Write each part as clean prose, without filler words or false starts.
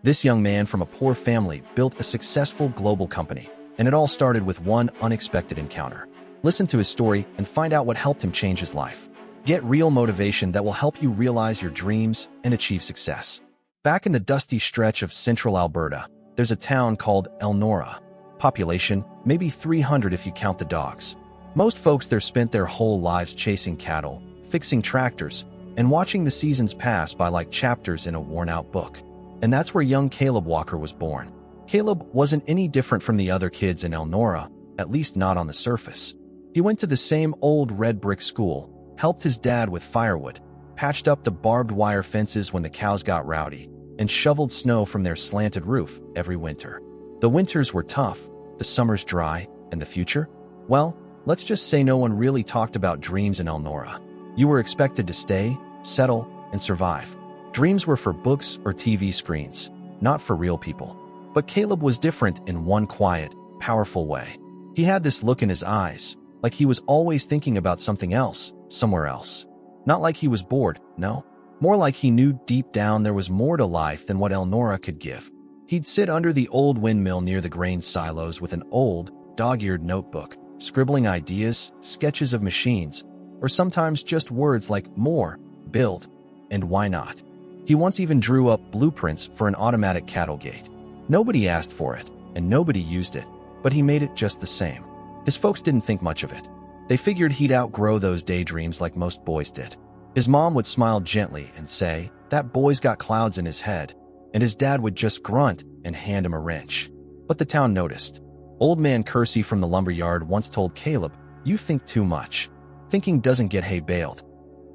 This young man from a poor family built a successful global company, and it all started with one unexpected encounter. Listen to his story and find out what helped him change his life. Get real motivation that will help you realize your dreams and achieve success. Back in the dusty stretch of central Alberta, there's a town called Elnora. Population, maybe 300 if you count the dogs. Most folks there spent their whole lives chasing cattle, fixing tractors, and watching the seasons pass by like chapters in a worn-out book. And that's where young Caleb Walker was born. Caleb wasn't any different from the other kids in Elnora, at least not on the surface. He went to the same old red brick school, helped his dad with firewood, patched up the barbed wire fences when the cows got rowdy, and shoveled snow from their slanted roof every winter. The winters were tough, the summers dry, and the future? Well, let's just say no one really talked about dreams in Elnora. You were expected to stay, settle, and survive. Dreams were for books or TV screens, not for real people. But Caleb was different in one quiet, powerful way. He had this look in his eyes, like he was always thinking about something else, somewhere else. Not like he was bored, no. More like he knew deep down there was more to life than what Elnora could give. He'd sit under the old windmill near the grain silos with an old, dog-eared notebook, scribbling ideas, sketches of machines, or sometimes just words like more, build, and why not. He once even drew up blueprints for an automatic cattle gate. Nobody asked for it, and nobody used it, but he made it just the same. His folks didn't think much of it. They figured he'd outgrow those daydreams like most boys did. His mom would smile gently and say, "That boy's got clouds in his head," and his dad would just grunt and hand him a wrench. But the town noticed. Old man Kersey from the lumberyard once told Caleb, "You think too much. Thinking doesn't get hay baled."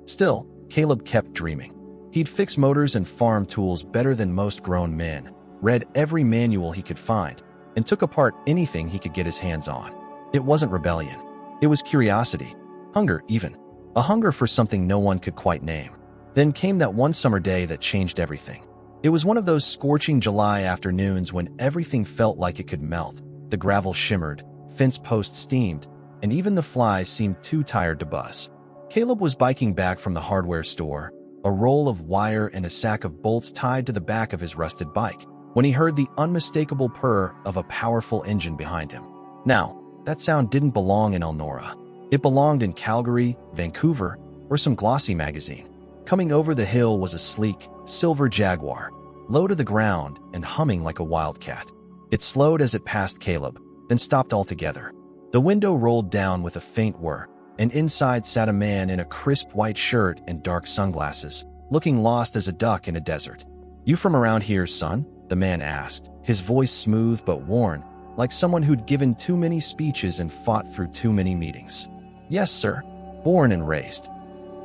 Still, Caleb kept dreaming. He'd fix motors and farm tools better than most grown men, read every manual he could find, and took apart anything he could get his hands on. It wasn't rebellion. It was curiosity. Hunger, even. A hunger for something no one could quite name. Then came that one summer day that changed everything. It was one of those scorching July afternoons when everything felt like it could melt. The gravel shimmered, fence posts steamed, and even the flies seemed too tired to buzz. Caleb was biking back from the hardware store, a roll of wire and a sack of bolts tied to the back of his rusted bike, when he heard the unmistakable purr of a powerful engine behind him. Now, that sound didn't belong in Elnora. It belonged in Calgary, Vancouver, or some glossy magazine. Coming over the hill was a sleek, silver Jaguar, low to the ground and humming like a wildcat. It slowed as it passed Caleb, then stopped altogether. The window rolled down with a faint whir, and inside sat a man in a crisp white shirt and dark sunglasses, looking lost as a duck in a desert. "You from around here, son?" the man asked, his voice smooth but worn, like someone who'd given too many speeches and fought through too many meetings. "Yes, sir. Born and raised."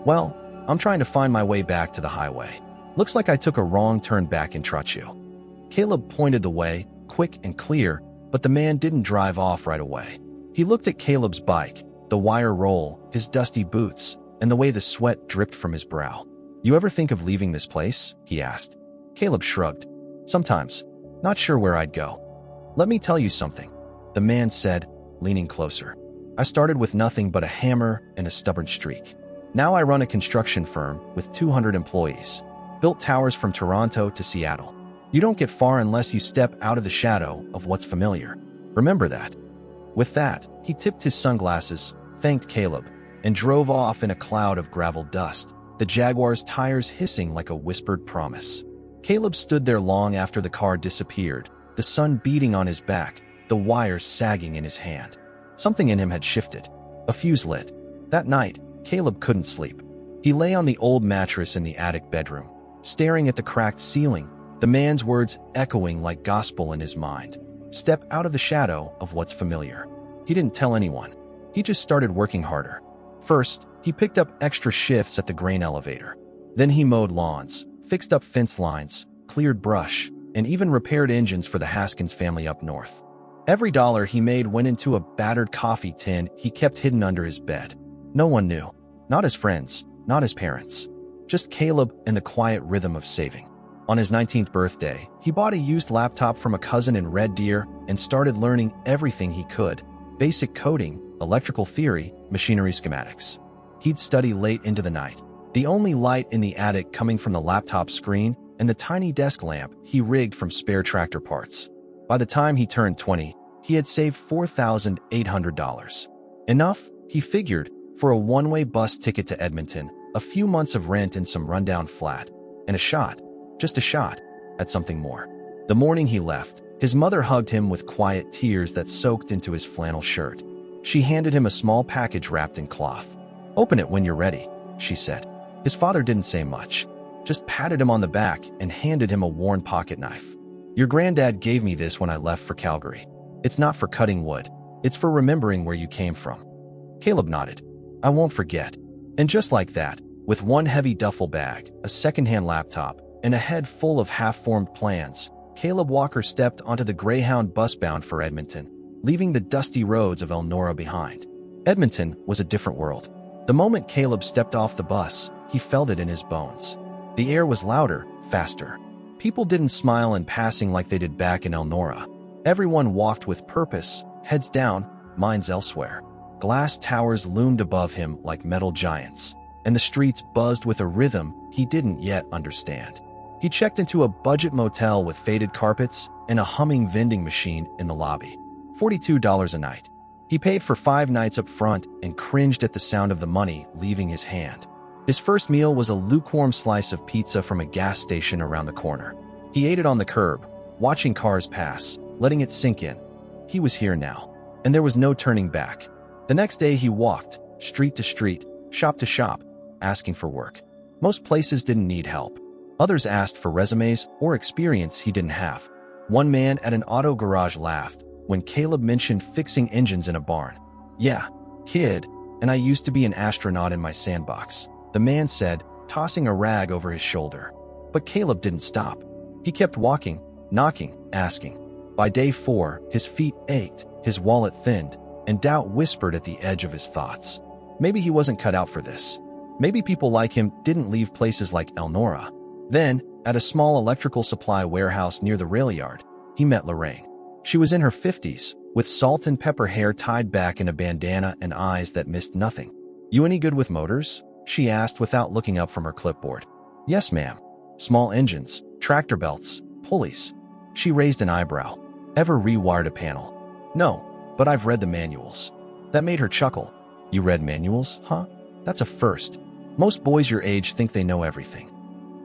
"Well, I'm trying to find my way back to the highway. Looks like I took a wrong turn back in Trotchu." Caleb pointed the way, quick and clear, but the man didn't drive off right away. He looked at Caleb's bike, the wire roll, his dusty boots, and the way the sweat dripped from his brow. "You ever think of leaving this place?" he asked. Caleb shrugged. "Sometimes. Not sure where I'd go." "Let me tell you something," the man said, leaning closer. "I started with nothing but a hammer and a stubborn streak. Now I run a construction firm with 200 employees. Built towers from Toronto to Seattle. You don't get far unless you step out of the shadow of what's familiar. Remember that." With that, he tipped his sunglasses, thanked Caleb, and drove off in a cloud of gravel dust, the Jaguar's tires hissing like a whispered promise. Caleb stood there long after the car disappeared, the sun beating on his back, the wires sagging in his hand. Something in him had shifted. A fuse lit. That night, Caleb couldn't sleep. He lay on the old mattress in the attic bedroom, staring at the cracked ceiling, the man's words echoing like gospel in his mind. Step out of the shadow of what's familiar. He didn't tell anyone. He just started working harder. First, he picked up extra shifts at the grain elevator. Then he mowed lawns, fixed up fence lines, cleared brush, and even repaired engines for the Haskins family up north. Every dollar he made went into a battered coffee tin he kept hidden under his bed. No one knew. Not his friends, not his parents. Just Caleb and the quiet rhythm of saving. On his 19th birthday, he bought a used laptop from a cousin in Red Deer and started learning everything he could. Basic coding, electrical theory, machinery schematics. He'd study late into the night. The only light in the attic coming from the laptop screen and the tiny desk lamp he rigged from spare tractor parts. By the time he turned 20, he had saved $4,800. Enough, he figured, for a one-way bus ticket to Edmonton, a few months of rent in some rundown flat, and a shot, just a shot, at something more. The morning he left, his mother hugged him with quiet tears that soaked into his flannel shirt. She handed him a small package wrapped in cloth. "Open it when you're ready," she said. His father didn't say much, just patted him on the back and handed him a worn pocket knife. "Your granddad gave me this when I left for Calgary. It's not for cutting wood. It's for remembering where you came from." Caleb nodded. "I won't forget." And just like that, with one heavy duffel bag, a second-hand laptop, and a head full of half-formed plans, Caleb Walker stepped onto the Greyhound bus bound for Edmonton, leaving the dusty roads of Elnora behind. Edmonton was a different world. The moment Caleb stepped off the bus, he felt it in his bones. The air was louder, faster. People didn't smile in passing like they did back in Elnora. Everyone walked with purpose, heads down, minds elsewhere. Glass towers loomed above him like metal giants, and the streets buzzed with a rhythm he didn't yet understand. He checked into a budget motel with faded carpets and a humming vending machine in the lobby. $42 a night. He paid for 5 nights up front and cringed at the sound of the money leaving his hand. His first meal was a lukewarm slice of pizza from a gas station around the corner. He ate it on the curb, watching cars pass, letting it sink in. He was here now, and there was no turning back. The next day he walked, street to street, shop to shop, asking for work. Most places didn't need help. Others asked for resumes or experience he didn't have. One man at an auto garage laughed when Caleb mentioned fixing engines in a barn. "Yeah, kid, and I used to be an astronaut in my sandbox," the man said, tossing a rag over his shoulder. But Caleb didn't stop. He kept walking, knocking, asking. By day 4, his feet ached, his wallet thinned, and doubt whispered at the edge of his thoughts. Maybe he wasn't cut out for this. Maybe people like him didn't leave places like Elnora. Then, at a small electrical supply warehouse near the rail yard, he met Lorraine. She was in her 50s, with salt and pepper hair tied back in a bandana and eyes that missed nothing. "You any good with motors?" she asked without looking up from her clipboard. "Yes, ma'am. Small engines, tractor belts, pulleys." She raised an eyebrow. "Ever rewired a panel?" "No, but I've read the manuals." That made her chuckle. "You read manuals, huh? That's a first. Most boys your age think they know everything."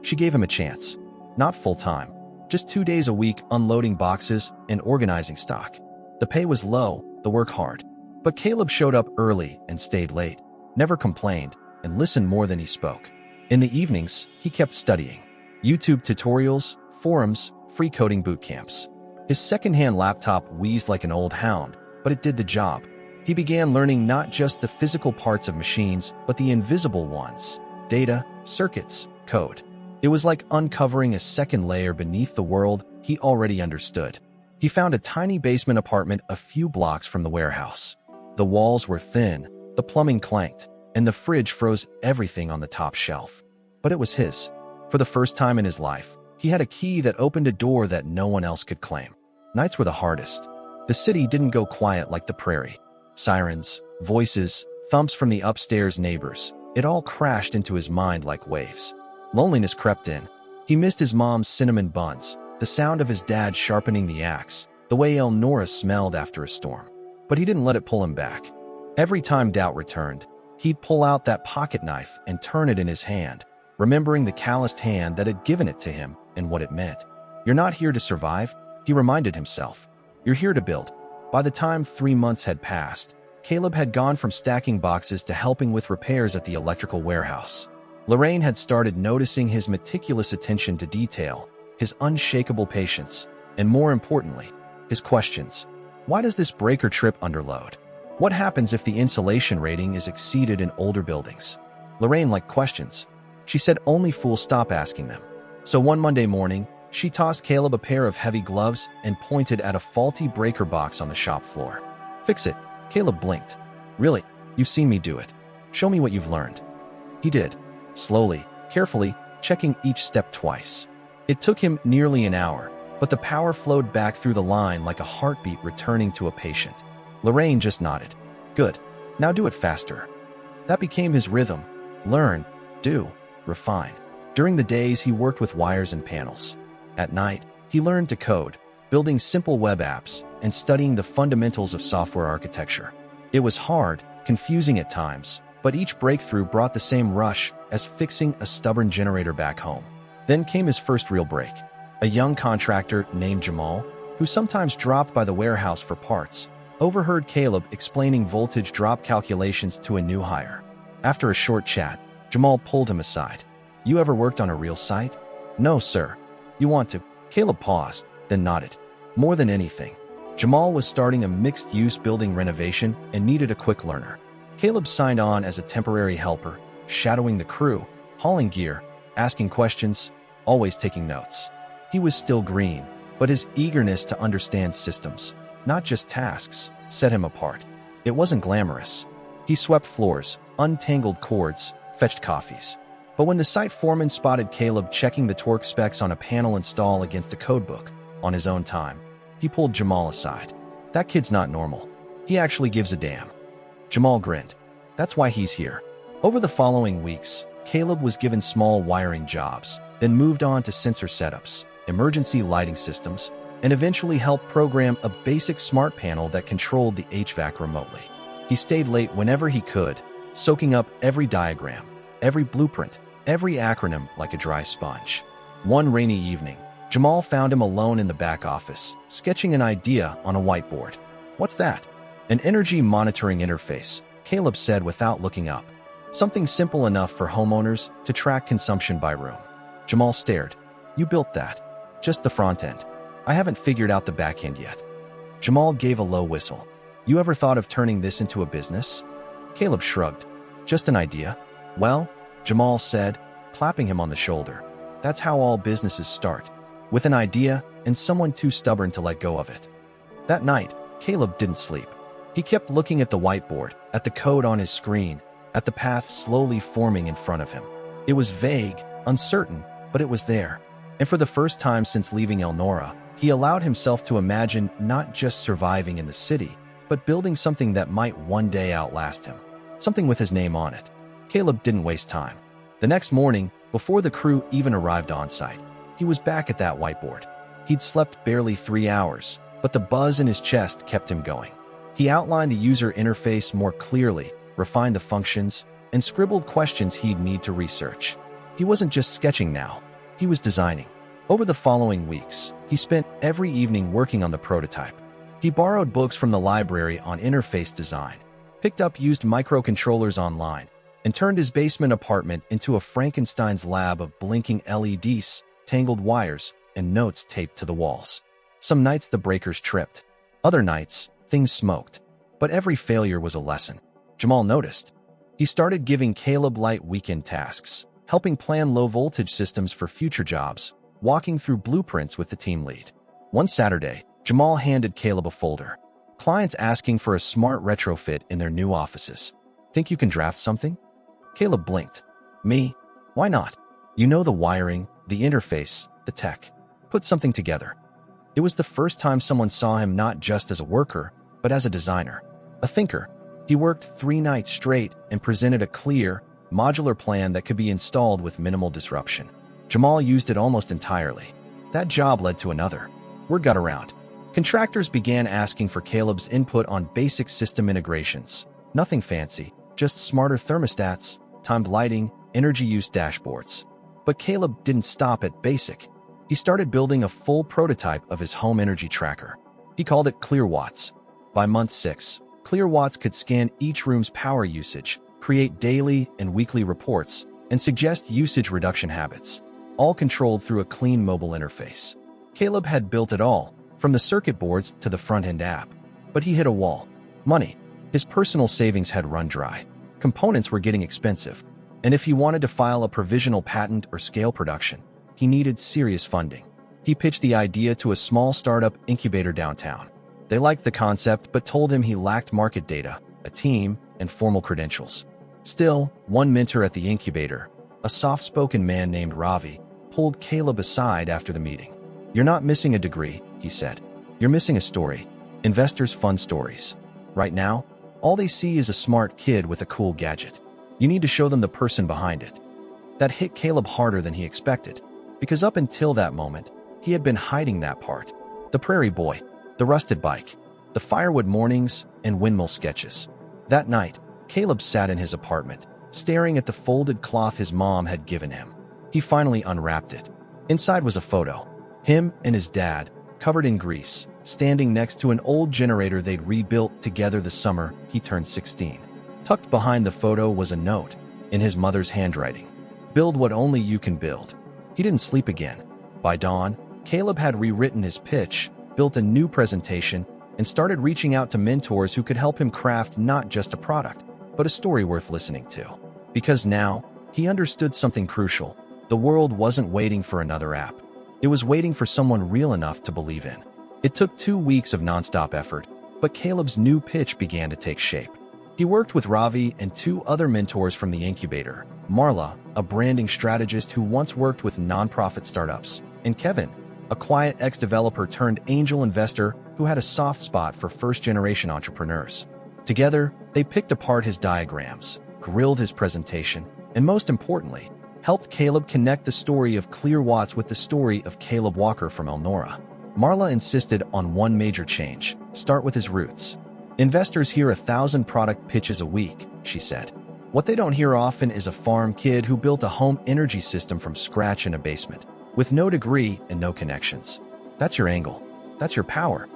She gave him a chance. Not full-time, just 2 days a week unloading boxes and organizing stock. The pay was low, the work hard. But Caleb showed up early and stayed late, never complained, and listened more than he spoke. In the evenings, he kept studying. YouTube tutorials, forums, free coding boot camps. His second-hand laptop wheezed like an old hound, but it did the job. He began learning not just the physical parts of machines, but the invisible ones: data, circuits, code. It was like uncovering a second layer beneath the world he already understood. He found a tiny basement apartment a few blocks from the warehouse. The walls were thin, the plumbing clanked, and the fridge froze everything on the top shelf. But it was his. For the first time in his life, he had a key that opened a door that no one else could claim. Nights were the hardest. The city didn't go quiet like the prairie. Sirens, voices, thumps from the upstairs neighbors. It all crashed into his mind like waves. Loneliness crept in. He missed his mom's cinnamon buns, the sound of his dad sharpening the axe, the way Elnora smelled after a storm. But he didn't let it pull him back. Every time doubt returned, he'd pull out that pocket knife and turn it in his hand, remembering the calloused hand that had given it to him and what it meant. "You're not here to survive," he reminded himself. "You're here to build." By the time 3 months had passed, Caleb had gone from stacking boxes to helping with repairs at the electrical warehouse. Lorraine had started noticing his meticulous attention to detail, his unshakable patience, and more importantly, his questions. Why does this breaker trip underload? What happens if the insulation rating is exceeded in older buildings? Lorraine liked questions. She said only fools stop asking them. So one Monday morning, she tossed Caleb a pair of heavy gloves and pointed at a faulty breaker box on the shop floor. "Fix it." Caleb blinked. "Really? You've seen me do it. Show me what you've learned." He did. Slowly, carefully, checking each step twice. It took him nearly an hour, but the power flowed back through the line like a heartbeat returning to a patient. Lorraine just nodded. "Good. Now do it faster." That became his rhythm. Learn, do, refine. During the days, he worked with wires and panels. At night, he learned to code, building simple web apps and studying the fundamentals of software architecture. It was hard, confusing at times, but each breakthrough brought the same rush as fixing a stubborn generator back home. Then came his first real break. A young contractor named Jamal, who sometimes dropped by the warehouse for parts, overheard Caleb explaining voltage drop calculations to a new hire. After a short chat, Jamal pulled him aside. "You ever worked on a real site?" "No, sir." "You want to?" Caleb paused, then nodded. More than anything, Jamal was starting a mixed-use building renovation and needed a quick learner. Caleb signed on as a temporary helper, shadowing the crew, hauling gear, asking questions, always taking notes. He was still green, but his eagerness to understand systems, not just tasks, set him apart. It wasn't glamorous. He swept floors, untangled cords, fetched coffees. But when the site foreman spotted Caleb checking the torque specs on a panel install against a codebook, on his own time, he pulled Jamal aside. "That kid's not normal. He actually gives a damn." Jamal grinned. "That's why he's here." Over the following weeks, Caleb was given small wiring jobs, then moved on to sensor setups, emergency lighting systems, and eventually helped program a basic smart panel that controlled the HVAC remotely. He stayed late whenever he could, soaking up every diagram, every blueprint, every acronym like a dry sponge. One rainy evening, Jamal found him alone in the back office, sketching an idea on a whiteboard. "What's that?" "An energy monitoring interface," Caleb said without looking up. "Something simple enough for homeowners to track consumption by room." Jamal stared. "You built that?" "Just the front end. I haven't figured out the back end yet." Jamal gave a low whistle. "You ever thought of turning this into a business?" Caleb shrugged. "Just an idea." "Well," Jamal said, clapping him on the shoulder, "that's how all businesses start. With an idea and someone too stubborn to let go of it." That night, Caleb didn't sleep. He kept looking at the whiteboard, at the code on his screen, at the path slowly forming in front of him. It was vague, uncertain, but it was there. And for the first time since leaving Elnora, he allowed himself to imagine not just surviving in the city, but building something that might one day outlast him. Something with his name on it. Caleb didn't waste time. The next morning, before the crew even arrived on site, he was back at that whiteboard. He'd slept barely 3 hours, but the buzz in his chest kept him going. He outlined the user interface more clearly, refined the functions, and scribbled questions he'd need to research. He wasn't just sketching now, he was designing. Over the following weeks, he spent every evening working on the prototype. He borrowed books from the library on interface design, picked up used microcontrollers online, and turned his basement apartment into a Frankenstein's lab of blinking LEDs, tangled wires, and notes taped to the walls. Some nights the breakers tripped. Other nights, things smoked. But every failure was a lesson. Jamal noticed. He started giving Caleb light weekend tasks, helping plan low-voltage systems for future jobs, walking through blueprints with the team lead. One Saturday, Jamal handed Caleb a folder. Clients asking for a smart retrofit in their new offices. "Think you can draft something?" Caleb blinked. "Me? Why not? You know the wiring, the interface, the tech. Put something together." It was the first time someone saw him not just as a worker, but as a designer, a thinker. He worked 3 nights straight and presented a clear, modular plan that could be installed with minimal disruption. Jamal used it almost entirely. That job led to another. Word got around. Contractors began asking for Caleb's input on basic system integrations. Nothing fancy, just smarter thermostats, timed lighting, energy use dashboards. But Caleb didn't stop at basic. He started building a full prototype of his home energy tracker. He called it ClearWatts. By month 6, ClearWatts could scan each room's power usage, create daily and weekly reports, and suggest usage reduction habits, all controlled through a clean mobile interface. Caleb had built it all, from the circuit boards to the front-end app. But he hit a wall. Money. His personal savings had run dry. Components were getting expensive. And if he wanted to file a provisional patent or scale production, he needed serious funding. He pitched the idea to a small startup incubator downtown. They liked the concept but told him he lacked market data, a team, and formal credentials. Still, one mentor at the incubator, a soft-spoken man named Ravi, pulled Caleb aside after the meeting. "You're not missing a degree," he said. "You're missing a story. Investors fund stories. Right now, all they see is a smart kid with a cool gadget. You need to show them the person behind it." That hit Caleb harder than he expected, because up until that moment, he had been hiding that part. The prairie boy, the rusted bike, the firewood mornings, and windmill sketches. That night, Caleb sat in his apartment, staring at the folded cloth his mom had given him. He finally unwrapped it. Inside was a photo. Him and his dad, covered in grease, standing next to an old generator they'd rebuilt together the summer he turned 16. Tucked behind the photo was a note, in his mother's handwriting. "Build what only you can build." He didn't sleep again. By dawn, Caleb had rewritten his pitch, built a new presentation, and started reaching out to mentors who could help him craft not just a product, but a story worth listening to. Because now, he understood something crucial. The world wasn't waiting for another app. It was waiting for someone real enough to believe in. It took 2 weeks of nonstop effort, but Caleb's new pitch began to take shape. He worked with Ravi and 2 other mentors from the incubator, Marla, a branding strategist who once worked with nonprofit startups, and Kevin, a quiet ex-developer turned angel investor who had a soft spot for first-generation entrepreneurs. Together, they picked apart his diagrams, grilled his presentation, and most importantly, helped Caleb connect the story of Clear Watts with the story of Caleb Walker from Elnora. Marla insisted on one major change: start with his roots. "Investors hear 1,000 product pitches a week," she said. "What they don't hear often is a farm kid who built a home energy system from scratch in a basement, with no degree and no connections. That's your angle. That's your power."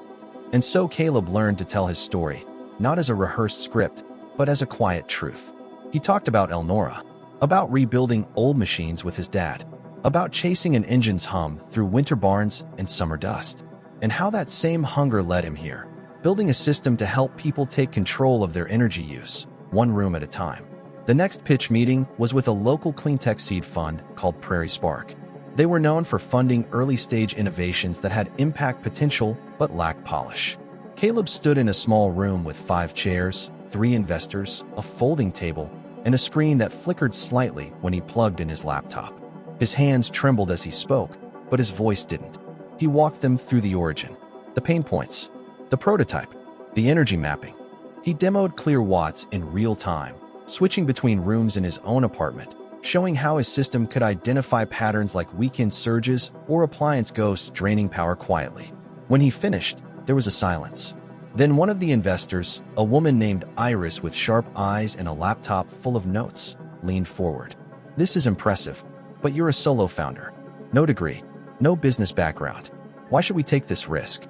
And so Caleb learned to tell his story, not as a rehearsed script, but as a quiet truth. He talked about Elnora, about rebuilding old machines with his dad, about chasing an engine's hum through winter barns and summer dust, and how that same hunger led him here, building a system to help people take control of their energy use, one room at a time. The next pitch meeting was with a local cleantech seed fund called Prairie Spark. They were known for funding early-stage innovations that had impact potential but lacked polish. Caleb stood in a small room with 5 chairs, 3 investors, a folding table, and a screen that flickered slightly when he plugged in his laptop. His hands trembled as he spoke, but his voice didn't. He walked them through the origin, the pain points, the prototype, the energy mapping. He demoed Clear Watts in real time, switching between rooms in his own apartment, showing how his system could identify patterns like weekend surges or appliance ghosts draining power quietly. When he finished, there was a silence. Then one of the investors, a woman named Iris with sharp eyes and a laptop full of notes, leaned forward. "This is impressive, but you're a solo founder. No degree, no business background. Why should we take this risk?"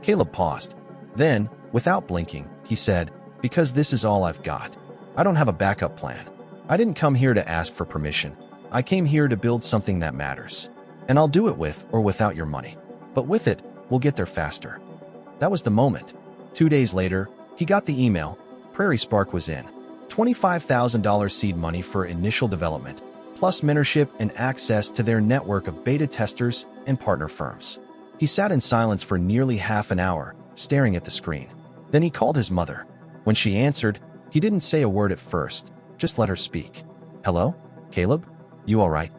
Caleb paused. Then, without blinking, he said, "Because this is all I've got. I don't have a backup plan. I didn't come here to ask for permission. I came here to build something that matters. And I'll do it with or without your money. But with it, we'll get there faster." That was the moment. 2 days later, he got the email. Prairie Spark was in. $25,000 seed money for initial development, plus mentorship and access to their network of beta testers and partner firms. He sat in silence for nearly half an hour, staring at the screen. Then he called his mother. When she answered, he didn't say a word at first, just let her speak. "Hello? Caleb? You all right?"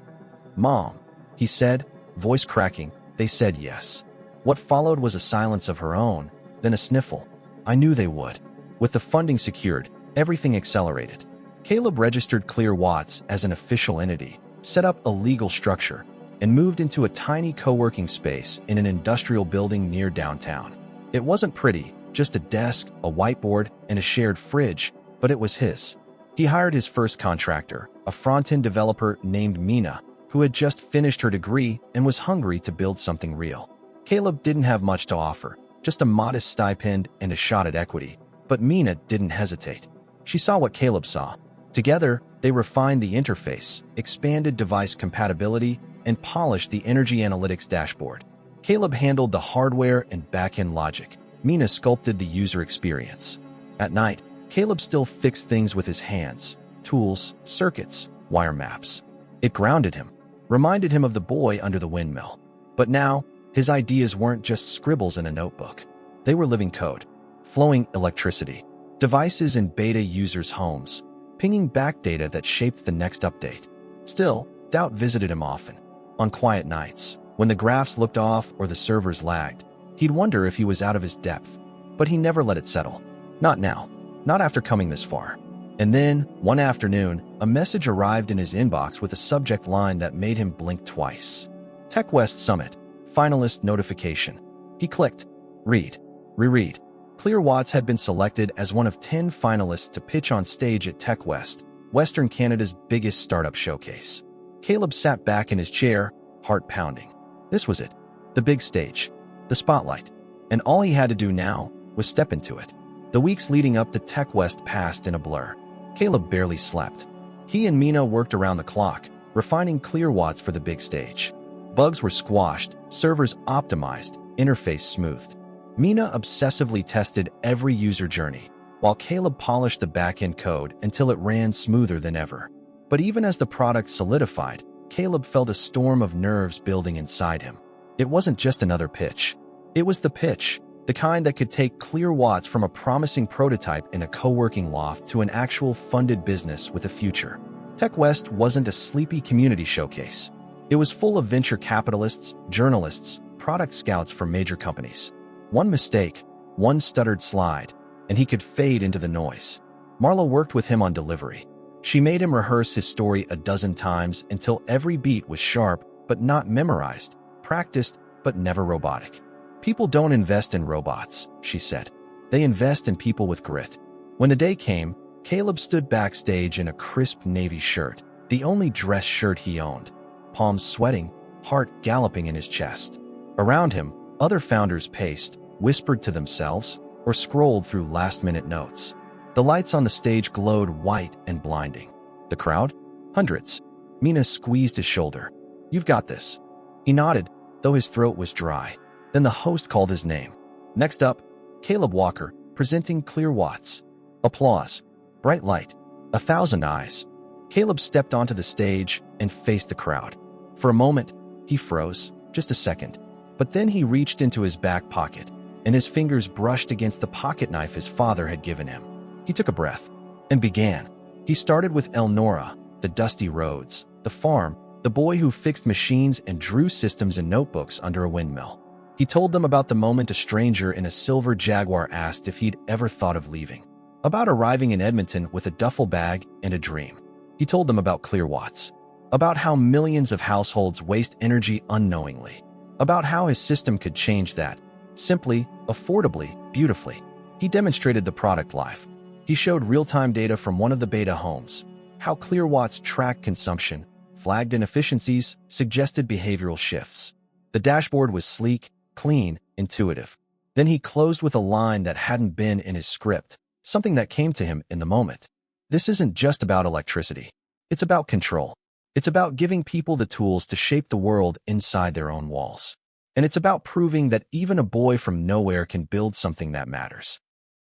"Mom," he said, voice cracking. They said yes. What followed was a silence of her own, then a sniffle. "I knew they would." With the funding secured, everything accelerated. Caleb registered Clear Watts as an official entity, set up a legal structure, and moved into a tiny co-working space in an industrial building near downtown. It wasn't pretty, just a desk, a whiteboard, and a shared fridge, but it was his. He hired his first contractor, a front-end developer named Mina, who had just finished her degree and was hungry to build something real. Caleb didn't have much to offer, just a modest stipend and a shot at equity, but Mina didn't hesitate. She saw what Caleb saw. Together, they refined the interface, expanded device compatibility, and polished the energy analytics dashboard. Caleb handled the hardware and back-end logic. Mina sculpted the user experience. At night, Caleb still fixed things with his hands: tools, circuits, wire maps. It grounded him, reminded him of the boy under the windmill. But now, his ideas weren't just scribbles in a notebook. They were living code, flowing electricity, devices in beta users' homes, pinging back data that shaped the next update. Still, doubt visited him often. On quiet nights, when the graphs looked off or the servers lagged, he'd wonder if he was out of his depth. But he never let it settle. Not now. Not after coming this far. And then, one afternoon, a message arrived in his inbox with a subject line that made him blink twice. TechWest Summit. Finalist notification. He clicked. Read. Reread. Clear Watts had been selected as one of 10 finalists to pitch on stage at TechWest, Western Canada's biggest startup showcase. Caleb sat back in his chair, heart pounding. This was it. The big stage. The spotlight. And all he had to do now was step into it. The weeks leading up to TechWest passed in a blur. Caleb barely slept. He and Mina worked around the clock, refining Clear Watts for the big stage. Bugs were squashed, servers optimized, interface smoothed. Mina obsessively tested every user journey, while Caleb polished the back-end code until it ran smoother than ever. But even as the product solidified, Caleb felt a storm of nerves building inside him. It wasn't just another pitch. It was the pitch, the kind that could take Clear Watts from a promising prototype in a co-working loft to an actual funded business with a future. TechWest wasn't a sleepy community showcase. It was full of venture capitalists, journalists, product scouts from major companies. One mistake, one stuttered slide, and he could fade into the noise. Marla worked with him on delivery. She made him rehearse his story a dozen times until every beat was sharp but not memorized, practiced but never robotic. People don't invest in robots, she said. They invest in people with grit. When the day came, Caleb stood backstage in a crisp navy shirt, the only dress shirt he owned. Palms sweating, heart galloping in his chest. Around him, other founders paced, whispered to themselves, or scrolled through last-minute notes. The lights on the stage glowed white and blinding. The crowd? Hundreds. Mina squeezed his shoulder. You've got this. He nodded, though his throat was dry. Then the host called his name. Next up, Caleb Walker, presenting Clear Watts. Applause. Bright light. 1,000 eyes. Caleb stepped onto the stage and faced the crowd. For a moment, he froze, just a second. But then he reached into his back pocket, and his fingers brushed against the pocket knife his father had given him. He took a breath and began. He started with Elnora, the dusty roads, the farm, the boy who fixed machines and drew systems and notebooks under a windmill. He told them about the moment a stranger in a silver Jaguar asked if he'd ever thought of leaving. About arriving in Edmonton with a duffel bag and a dream. He told them about Clear Watts. About how millions of households waste energy unknowingly. About how his system could change that. Simply, affordably, beautifully. He demonstrated the product live. He showed real-time data from one of the beta homes. How Clear Watts tracked consumption, flagged inefficiencies, suggested behavioral shifts. The dashboard was sleek, clean, intuitive. Then he closed with a line that hadn't been in his script, something that came to him in the moment. This isn't just about electricity. It's about control. It's about giving people the tools to shape the world inside their own walls. And it's about proving that even a boy from nowhere can build something that matters.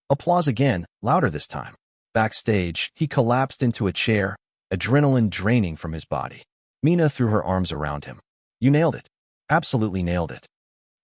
Applause again, louder this time. Backstage, he collapsed into a chair, adrenaline draining from his body. Mina threw her arms around him. You nailed it. Absolutely nailed it.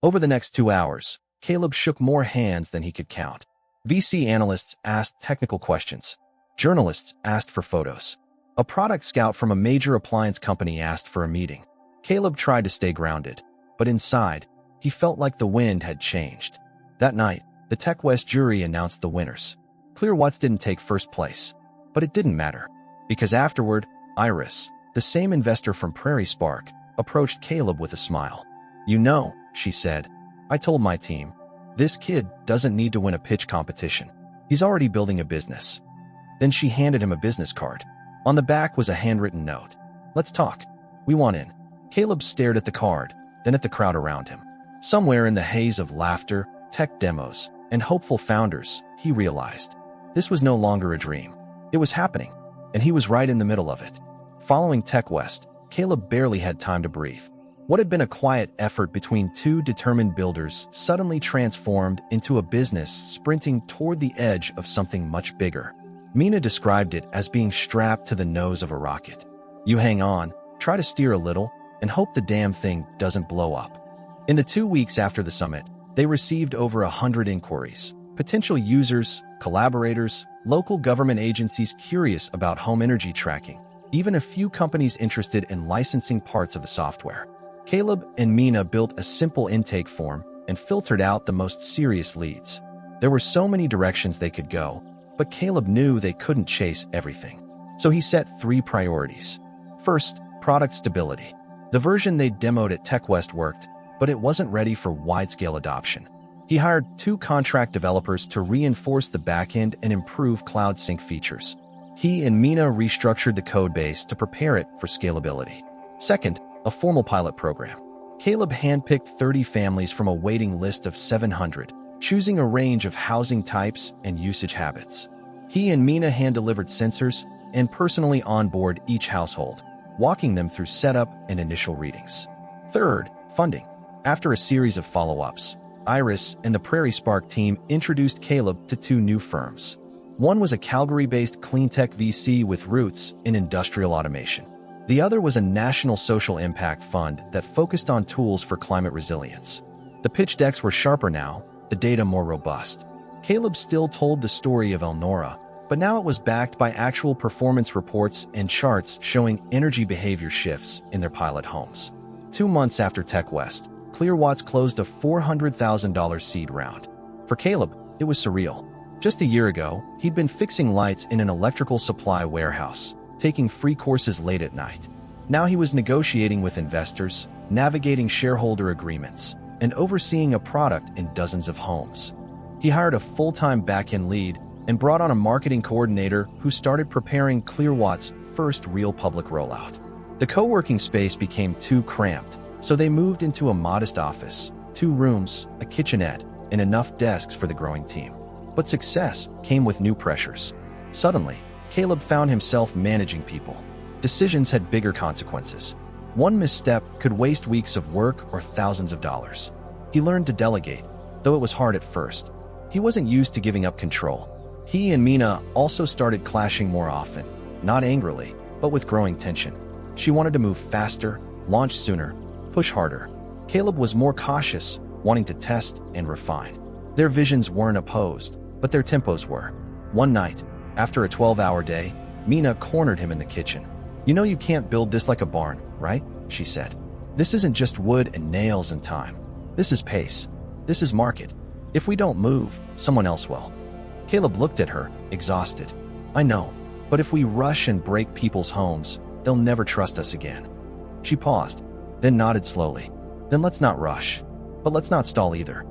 Over the next 2 hours, Caleb shook more hands than he could count. VC analysts asked technical questions. Journalists asked for photos. A product scout from a major appliance company asked for a meeting. Caleb tried to stay grounded, but inside, he felt like the wind had changed. That night, the TechWest jury announced the winners. Clear Watts didn't take first place, but it didn't matter, because afterward, Iris, the same investor from Prairie Spark, approached Caleb with a smile. You know, she said, I told my team, this kid doesn't need to win a pitch competition. He's already building a business. Then she handed him a business card. On the back was a handwritten note. Let's talk. We want in. Caleb stared at the card, then at the crowd around him. Somewhere in the haze of laughter, tech demos, and hopeful founders, he realized this was no longer a dream. It was happening, and he was right in the middle of it. Following TechWest, Caleb barely had time to breathe. What had been a quiet effort between two determined builders suddenly transformed into a business sprinting toward the edge of something much bigger. Mina described it as being strapped to the nose of a rocket. You hang on, try to steer a little, and hope the damn thing doesn't blow up. In the 2 weeks after the summit, they received over 100 inquiries. Potential users, collaborators, local government agencies curious about home energy tracking, even a few companies interested in licensing parts of the software. Caleb and Mina built a simple intake form and filtered out the most serious leads. There were so many directions they could go, But Caleb knew they couldn't chase everything. So he set 3 priorities. First, product stability. The version they demoed at TechWest worked, but it wasn't ready for wide-scale adoption. He hired 2 contract developers to reinforce the backend and improve cloud sync features. He and Mina restructured the code base to prepare it for scalability. Second, a formal pilot program. Caleb handpicked 30 families from a waiting list of 700, choosing a range of housing types and usage habits. He and Mina hand-delivered sensors and personally onboard each household, walking them through setup and initial readings. Third, funding. After a series of follow-ups, Iris and the Prairie Spark team introduced Caleb to 2 new firms. One was a Calgary-based cleantech VC with roots in industrial automation. The other was a national social impact fund that focused on tools for climate resilience. The pitch decks were sharper now, the data more robust. Caleb still told the story of Elnora, but now it was backed by actual performance reports and charts showing energy behavior shifts in their pilot homes. 2 months after TechWest, Clearwatts closed a $400,000 seed round. For Caleb, it was surreal. Just a year ago, he'd been fixing lights in an electrical supply warehouse, taking free courses late at night. Now he was negotiating with investors, navigating shareholder agreements, and overseeing a product in dozens of homes. He hired a full-time back-end lead and brought on a marketing coordinator who started preparing Clearwatt's first real public rollout. The co-working space became too cramped, so they moved into a modest office, 2 rooms, a kitchenette, and enough desks for the growing team. But success came with new pressures. Suddenly, Caleb found himself managing people. Decisions had bigger consequences. One misstep could waste weeks of work or thousands of dollars. He learned to delegate, though it was hard at first. He wasn't used to giving up control. He and Mina also started clashing more often, not angrily, but with growing tension. She wanted to move faster, launch sooner, push harder. Caleb was more cautious, wanting to test and refine. Their visions weren't opposed, but their tempos were. One night, after a 12-hour day, Mina cornered him in the kitchen. "You know you can't build this like a barn, right?" she said. "This isn't just wood and nails and time. This is pace. This is market. If we don't move, someone else will." Caleb looked at her, exhausted. "I know, but if we rush and break people's homes, they'll never trust us again." She paused, then nodded slowly. "Then let's not rush, but let's not stall either."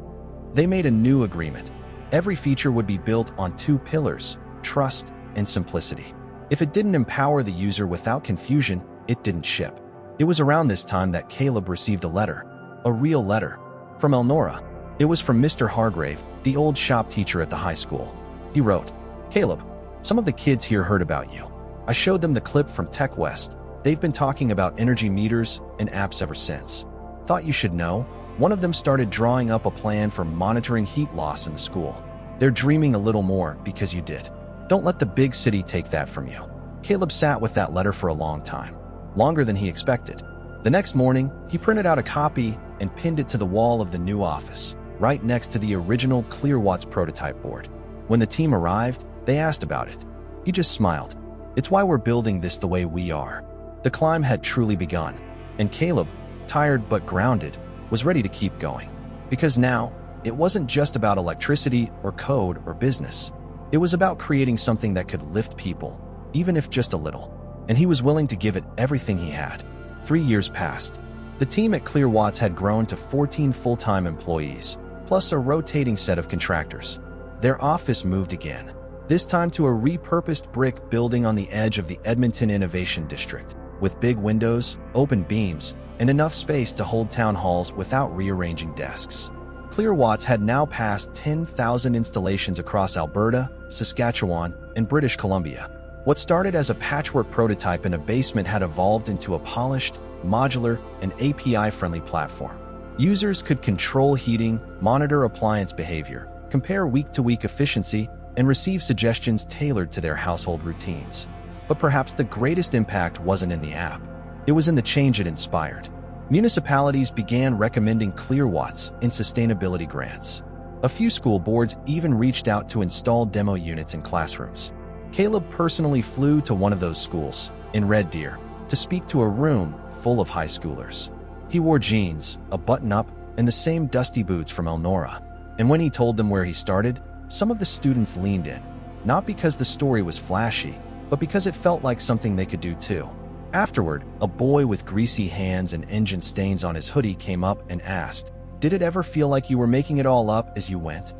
They made a new agreement. Every feature would be built on 2 pillars, trust and simplicity. If it didn't empower the user without confusion, it didn't ship. It was around this time that Caleb received a letter, a real letter, from Elnora. It was from Mr. Hargrave, the old shop teacher at the high school. He wrote, "Caleb, some of the kids here heard about you. I showed them the clip from TechWest. They've been talking about energy meters and apps ever since. Thought you should know. One of them started drawing up a plan for monitoring heat loss in the school. They're dreaming a little more because you did. Don't let the big city take that from you." Caleb sat with that letter for a long time, longer than he expected. The next morning, he printed out a copy and pinned it to the wall of the new office, right next to the original Clearwatts prototype board. When the team arrived, they asked about it. He just smiled. "It's why we're building this the way we are." The climb had truly begun, and Caleb, tired but grounded, was ready to keep going. Because now, it wasn't just about electricity or code or business. It was about creating something that could lift people, even if just a little. And he was willing to give it everything he had. 3 years passed. The team at Clearwatts had grown to 14 full-time employees, plus a rotating set of contractors. Their office moved again, this time to a repurposed brick building on the edge of the Edmonton Innovation District, with big windows, open beams, and enough space to hold town halls without rearranging desks. Clearwatts had now passed 10,000 installations across Alberta, Saskatchewan, and British Columbia. What started as a patchwork prototype in a basement had evolved into a polished, modular, and API-friendly platform. Users could control heating, monitor appliance behavior, compare week-to-week efficiency, and receive suggestions tailored to their household routines. But perhaps the greatest impact wasn't in the app. It was in the change it inspired. Municipalities began recommending Clearwatts in sustainability grants. A few school boards even reached out to install demo units in classrooms. Caleb personally flew to one of those schools, in Red Deer, to speak to a room full of high schoolers. He wore jeans, a button-up, and the same dusty boots from Elnora. And when he told them where he started, some of the students leaned in. not because the story was flashy, but because it felt like something they could do too. Afterward, a boy with greasy hands and engine stains on his hoodie came up and asked, "Did it ever feel like you were making it all up as you went?"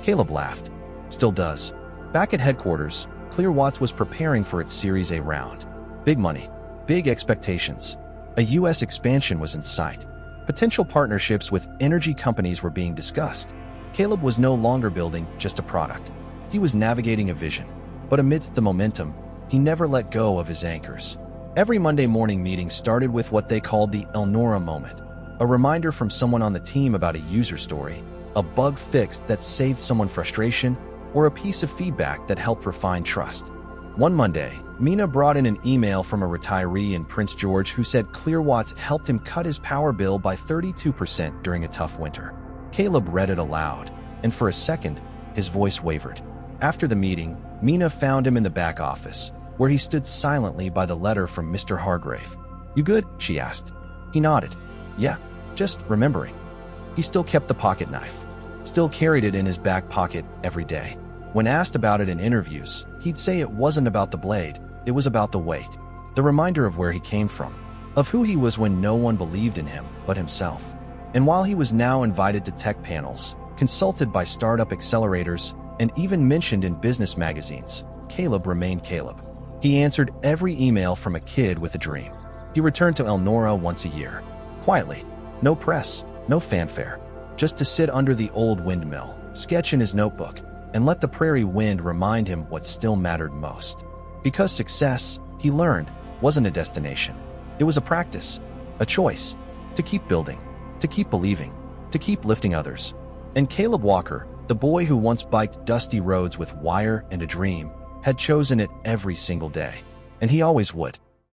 Caleb laughed. "Still does." Back at headquarters, Clearwatts was preparing for its Series A round. Big money, big expectations. A U.S. expansion was in sight. Potential partnerships with energy companies were being discussed. Caleb was no longer building just a product. He was navigating a vision. But amidst the momentum, he never let go of his anchors. Every Monday morning meeting started with what they called the Elnora moment, a reminder from someone on the team about a user story, a bug fixed that saved someone frustration, or a piece of feedback that helped refine trust. One Monday, Mina brought in an email from a retiree in Prince George who said Clearwatts helped him cut his power bill by 32% during a tough winter. Caleb read it aloud, and for a second, his voice wavered. After the meeting, Mina found him in the back office, where he stood silently by the letter from Mr. Hargrave. "You good?" she asked. He nodded. "Yeah, just remembering." He still kept the pocket knife, still carried it in his back pocket every day. When asked about it in interviews, he'd say it wasn't about the blade, it was about the weight, the reminder of where he came from, of who he was when no one believed in him but himself. And while he was now invited to tech panels, consulted by startup accelerators, and even mentioned in business magazines, Caleb remained Caleb. He answered every email from a kid with a dream. He returned to Elnora once a year, quietly, no press, no fanfare, just to sit under the old windmill, sketch in his notebook, and let the prairie wind remind him what still mattered most. Because success, he learned, wasn't a destination. It was a practice, a choice, to keep building, to keep believing, to keep lifting others. And Caleb Walker, the boy who once biked dusty roads with wire and a dream, had chosen it every single day. And he always would.